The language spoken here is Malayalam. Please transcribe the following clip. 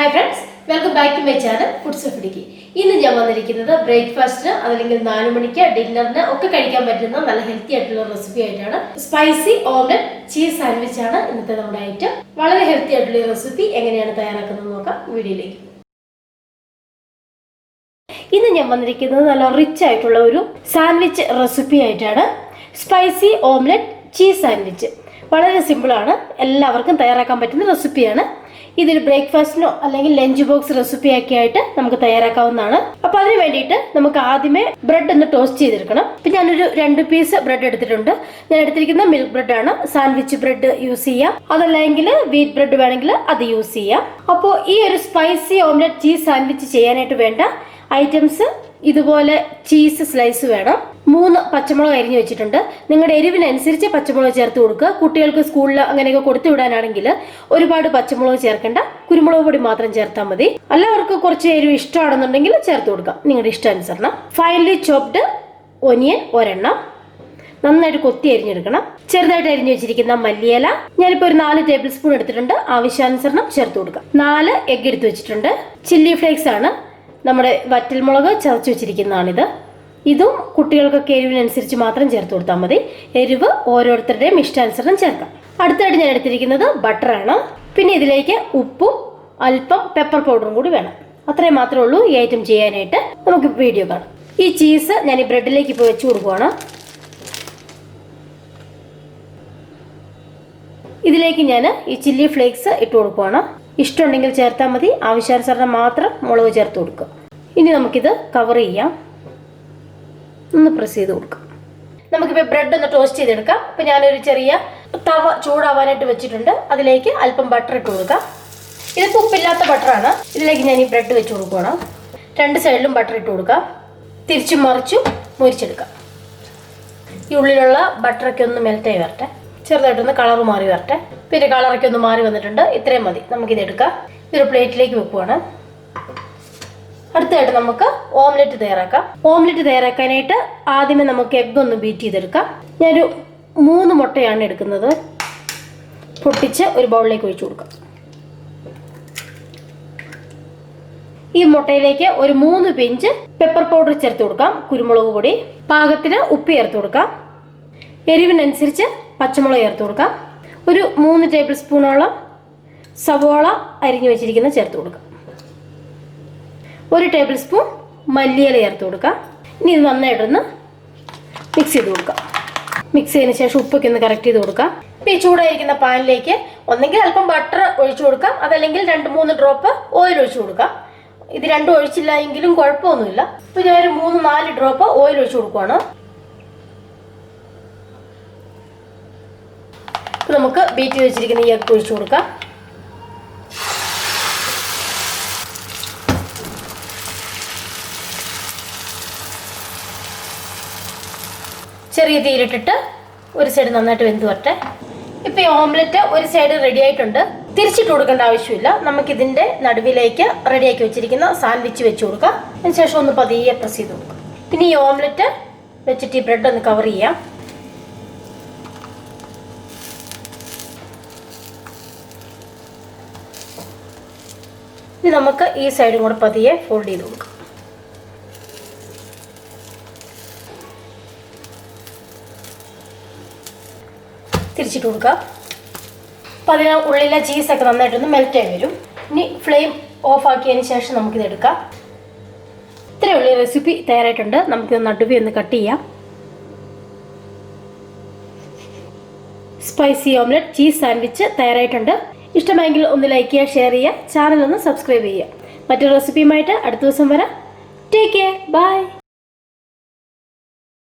Hi friends, welcome back to my channel foodsofidukki. ഇന്ന് ഞാൻ വന്നിരിക്കുന്നത് ബ്രേക്ക്ഫാസ്റ്റിന് അല്ലെങ്കിൽ 4 മണിക്ക് ഡിന്നറിന് ഒക്കെ കഴിക്കാൻ പറ്റുന്ന നല്ല ഹെൽത്തി ആയിട്ടുള്ള റെസിപ്പി ആയിട്ടാണ് സ്പൈസി ഓംലെറ്റ് ചീസ് സാൻഡ്വിച്ച് ആണ് ഇന്നത്തെ നമ്മുടെ ഐറ്റം. വളരെ ഹെൽത്തി ആയിട്ടുള്ള ഈ റെസിപ്പി എങ്ങനെയാണ് തയ്യാറാക്കുന്നത് നോക്കാം വീഡിയോയിലേക്ക്. ഇന്ന് ഞാൻ വന്നിരിക്കുന്നത് നല്ല റിച്ച് ആയിട്ടുള്ള ഒരു സാൻഡ്വിച്ച് റെസിപ്പി ആയിട്ടാണ് സ്പൈസി ഓംലെറ്റ് ചീസ് സാൻഡ്വിച്ച്. വളരെ സിമ്പിളാണ്, എല്ലാവർക്കും തയ്യാറാക്കാൻ പറ്റുന്ന റെസിപ്പിയാണ്. ഇതൊരു ബ്രേക്ക്ഫാസ്റ്റിനോ അല്ലെങ്കിൽ ലഞ്ച് ബോക്സ് റെസിപ്പി ഒക്കെ ആയിട്ട് നമുക്ക് തയ്യാറാക്കാവുന്നതാണ്. അപ്പൊ അതിന് വേണ്ടിയിട്ട് നമുക്ക് ആദ്യമേ ബ്രെഡ് ഒന്ന് ടോസ്റ്റ് ചെയ്തെടുക്കണം. ഇപ്പൊ ഞാനൊരു 2 പീസ് ബ്രെഡ് എടുത്തിട്ടുണ്ട്. ഞാൻ എടുത്തിരിക്കുന്ന മിൽക്ക് ബ്രെഡ് ആണ്. സാൻഡ്വിച്ച് ബ്രെഡ് യൂസ് ചെയ്യാം, അതല്ലെങ്കിൽ വീറ്റ് ബ്രെഡ് വേണമെങ്കിൽ അത് യൂസ് ചെയ്യാം. അപ്പോൾ ഈ ഒരു സ്പൈസി ഓംലെറ്റ് ചീസ് സാൻഡ്വിച്ച് ചെയ്യാനായിട്ട് വേണ്ട ഐറ്റംസ് ഇതുപോലെ ചീസ് സ്ലൈസ് വേണം. 3 പച്ചമുളക് അരിഞ്ഞു വെച്ചിട്ടുണ്ട്. നിങ്ങളുടെ എരിവിനനുസരിച്ച് പച്ചമുളക് ചേർത്ത് കൊടുക്കുക. കുട്ടികൾക്ക് സ്കൂളിൽ അങ്ങനെയൊക്കെ കൊടുത്തു വിടാനാണെങ്കിൽ ഒരുപാട് പച്ചമുളക് ചേർക്കേണ്ട, കുരുമുളക് പൊടി മാത്രം ചേർത്താൽ മതി. എല്ലാവർക്കും കുറച്ച് എരിവ് ഇഷ്ടമാണെന്നുണ്ടെങ്കിൽ ചേർത്ത് കൊടുക്കാം, നിങ്ങളുടെ ഇഷ്ടാനുസരണം. ഫൈനലി ചോപ്ഡ് ഒനിയൻ ഒരെണ്ണം നന്നായിട്ട് കൊത്തി അരിഞ്ഞെടുക്കണം. ചെറുതായിട്ട് അരിഞ്ഞു വെച്ചിരിക്കുന്ന മല്ലിയില ഞാനിപ്പോൾ ഒരു 4 ടേബിൾ സ്പൂൺ എടുത്തിട്ടുണ്ട്. ആവശ്യാനുസരണം ചേർത്ത് കൊടുക്കാം. 4 എഗ് എടുത്ത് വെച്ചിട്ടുണ്ട്. ചില്ലി ഫ്ലേക്സ് ആണ്, നമ്മുടെ വറ്റൽമുളക് ചതച്ച് വെച്ചിരിക്കുന്നതാണിത്. ഇതും കുട്ടികൾക്കൊക്കെ എരിവിനനുസരിച്ച് മാത്രം ചേർത്ത് കൊടുത്താൽ മതി. എരിവ് ഓരോരുത്തരുടെയും ഇഷ്ടാനുസരണം ചേർക്കാം. അടുത്തായിട്ട് ഞാൻ എടുത്തിരിക്കുന്നത് ബട്ടറാണ്. പിന്നെ ഇതിലേക്ക് ഉപ്പും അല്പം പെപ്പർ പൗഡറും കൂടി വേണം. അത്രയും മാത്രമേ ഉള്ളൂ ഈ ഐറ്റം ചെയ്യാനായിട്ട്. നമുക്ക് വീഡിയോ കാണാം. ഈ ചീസ് ഞാൻ ഈ ബ്രെഡിലേക്ക് ഇപ്പോൾ വെച്ച് കൊടുക്കുവാണ്. ഇതിലേക്ക് ഞാൻ ഈ ചില്ലി ഫ്ലേക്സ് ഇട്ട് കൊടുക്കുവാണ്. ഇഷ്ടമുണ്ടെങ്കിൽ ചേർത്താൽ മതി, ആവശ്യാനുസരണം മാത്രം മുളക് ചേർത്ത് കൊടുക്കുക. ഇനി നമുക്കിത് കവർ ചെയ്യാം, ഒന്ന് പ്രസ് ചെയ്ത് കൊടുക്കാം. നമുക്കിപ്പോൾ ബ്രെഡ് ഒന്ന് ടോസ്റ്റ് ചെയ്തെടുക്കാം. ഇപ്പം ഞാനൊരു ചെറിയ തവ ചൂടാവാനായിട്ട് വെച്ചിട്ടുണ്ട്. അതിലേക്ക് അല്പം ബട്ടർ ഇട്ട് കൊടുക്കാം. ഇതിപ്പോൾ ഉപ്പില്ലാത്ത ബട്ടറാണ്. ഇതിലേക്ക് ഞാൻ ഈ ബ്രെഡ് വെച്ച് കൊടുക്കണം. 2 സൈഡിലും ബട്ടർ ഇട്ട് കൊടുക്കാം. തിരിച്ചും മറിച്ചും മുരിച്ചെടുക്കാം. ഈ ഉള്ളിലുള്ള ബട്ടറൊക്കെ ഒന്ന് മെൽറ്റായി വരട്ടെ, ചെറുതായിട്ടൊന്ന് കളർ മാറി വരട്ടെ. പിന്നെ കളറൊക്കെ ഒന്ന് മാറി വന്നിട്ടുണ്ട്. ഇത്രയും മതി. നമുക്കിത് എടുക്കാം. ഇതൊരു പ്ലേറ്റിലേക്ക് വെക്കുവാണ്. അടുത്തായിട്ട് നമുക്ക് ഓംലെറ്റ് തയ്യാറാക്കാം. ഓംലെറ്റ് തയ്യാറാക്കാനായിട്ട് ആദ്യമേ നമുക്ക് എഗ്ഗ് ഒന്ന് ബീറ്റ് ചെയ്തെടുക്കാം. ഞാനൊരു 3 മുട്ടയാണ് എടുക്കുന്നത്. പൊട്ടിച്ച് ഒരു ബൗളിലേക്ക് ഒഴിച്ചു കൊടുക്കാം. ഈ മുട്ടയിലേക്ക് ഒരു 3 പിഞ്ച് പെപ്പർ പൗഡർ ചേർത്ത് കൊടുക്കാം. കുരുമുളക് പൊടി, പാകത്തിന് ഉപ്പ് ചേർത്ത് കൊടുക്കാം. എരിവിനനുസരിച്ച് പച്ചമുളക് ചേർത്ത് കൊടുക്കാം. ഒരു 3 ടേബിൾ സ്പൂണോളം സവോള അരിഞ്ഞു വെച്ചിരിക്കുന്ന ചേർത്ത് കൊടുക്കാം. 1 ടേബിൾ സ്പൂൺ മല്ലിയില ചേർത്ത് കൊടുക്കാം. ഇനി ഇത് നന്നായിട്ടൊന്ന് മിക്സ് ചെയ്ത് കൊടുക്കാം. മിക്സ് ചെയ്തതിന് ശേഷം ഉപ്പൊക്കെ ഒന്ന് കറക്റ്റ് ചെയ്ത് കൊടുക്കാം. ഇപ്പോൾ ഈ ചൂടായിരിക്കുന്ന പാനിലേക്ക് ഒന്നെങ്കിൽ അല്പം ബട്ടർ ഒഴിച്ചു കൊടുക്കാം, അതല്ലെങ്കിൽ 2-3 ഡ്രോപ്പ് ഓയിൽ ഒഴിച്ചു കൊടുക്കാം. ഇത് രണ്ടും ഒഴിച്ചില്ല എങ്കിലും കുഴപ്പമൊന്നുമില്ല. ഇപ്പോൾ ഞാനൊരു 3-4 ഡ്രോപ്പ് ഓയിൽ ഒഴിച്ചു കൊടുക്കുവാണ്. നമുക്ക് ബീറ്റ് ചെയ്ത് വെച്ചിരിക്കുന്ന ഈ എഗ്ഗ് ഒഴിച്ചു കൊടുക്കാം. ചെറിയ തീയിലിട്ടിട്ട് ഒരു സൈഡ് നന്നായിട്ട് വെന്ത് വരട്ടെ. ഇപ്പം ഈ ഓംലെറ്റ് ഒരു സൈഡ് റെഡി ആയിട്ടുണ്ട്. തിരിച്ചിട്ട് കൊടുക്കേണ്ട ആവശ്യമില്ല. നമുക്കിതിൻ്റെ നടുവിലേക്ക് റെഡിയാക്കി വെച്ചിരിക്കുന്ന സാൻഡ്വിച്ച് വെച്ച് കൊടുക്കാം. അതിനുശേഷം ഒന്ന് പതിയെ പ്രസ് ചെയ്ത് കൊടുക്കാം. പിന്നെ ഈ ഓംലെറ്റ് വെച്ചിട്ട് ഈ ബ്രെഡ് ഒന്ന് കവർ ചെയ്യാം. ഇനി നമുക്ക് ഈ സൈഡും കൂടെ പതിയെ ഫോൾഡ് ചെയ്ത് കൊടുക്കാം. തിരിച്ചിട്ട് കൊടുക്കാം. അപ്പം അതിന് ഉള്ളിലെ ചീസൊക്കെ നന്നായിട്ടൊന്ന് മെൽറ്റായി വരും. ഇനി ഫ്ലെയിം ഓഫ് ആക്കിയതിന് ശേഷം നമുക്കിത് എടുക്കാം. ഇത്രയേ ഉള്ള റെസിപ്പി തയ്യാറായിട്ടുണ്ട്. നമുക്കിത് നടുവി ഒന്ന് കട്ട് ചെയ്യാം. സ്പൈസി ഓംലെറ്റ് ചീസ് സാൻഡ്വിച്ച് തയ്യാറായിട്ടുണ്ട്. ഇഷ്ടമായെങ്കിൽ ഒന്ന് ലൈക്ക് ചെയ്യുക, ഷെയർ ചെയ്യുക, ചാനൽ ഒന്ന് സബ്സ്ക്രൈബ് ചെയ്യുക. മറ്റൊരു റെസിപ്പിയുമായിട്ട് അടുത്ത ദിവസം വരാം. Take care, by.